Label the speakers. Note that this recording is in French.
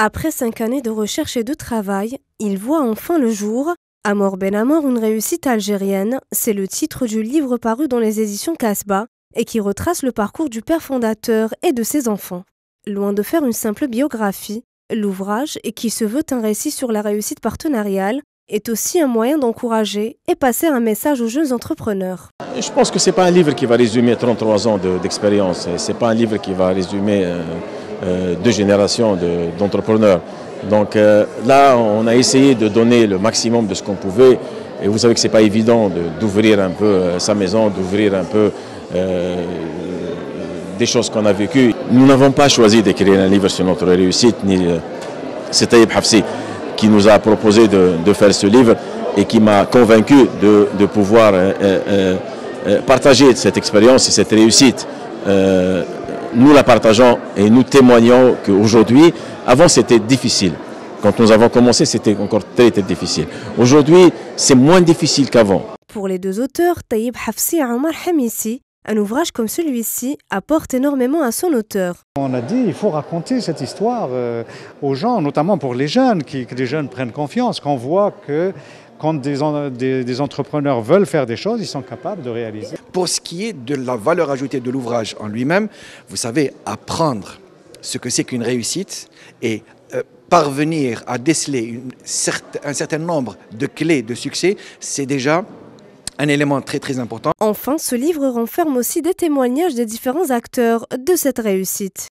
Speaker 1: Après 5 années de recherche et de travail, il voit enfin le jour. Amor Ben Amor, une réussite algérienne, c'est le titre du livre paru dans les éditions Casbah et qui retrace le parcours du père fondateur et de ses enfants. Loin de faire une simple biographie, l'ouvrage, qui se veut un récit sur la réussite partenariale, est aussi un moyen d'encourager et passer un message aux jeunes entrepreneurs.
Speaker 2: Je pense que ce n'est pas un livre qui va résumer 33 ans d'expérience, ce n'est pas un livre qui va résumer 2 générations d'entrepreneurs. Donc là, on a essayé de donner le maximum de ce qu'on pouvait. Et vous savez que ce n'est pas évident d'ouvrir un peu sa maison, d'ouvrir un peu des choses qu'on a vécues. Nous n'avons pas choisi d'écrire un livre sur notre réussite, c'est Taïeb Hafsi qui nous a proposé de faire ce livre et qui m'a convaincu de pouvoir partager cette expérience et cette réussite. Nous la partageons et nous témoignons qu'aujourd'hui, avant c'était difficile. Quand nous avons commencé, c'était encore très difficile. Aujourd'hui, c'est moins difficile qu'avant.
Speaker 1: Pour les 2 auteurs, Taïeb Hafsi et Omar Hamissi, un ouvrage comme celui-ci apporte énormément à son auteur.
Speaker 3: On a dit qu'il faut raconter cette histoire aux gens, notamment pour les jeunes, que les jeunes prennent confiance, qu'on voit que quand des entrepreneurs veulent faire des choses, ils sont capables de réaliser.
Speaker 4: Pour ce qui est de la valeur ajoutée de l'ouvrage en lui-même, vous savez, apprendre ce que c'est qu'une réussite et parvenir à déceler un certain nombre de clés de succès, c'est déjà un élément très important.
Speaker 1: Enfin, ce livre renferme aussi des témoignages des différents acteurs de cette réussite.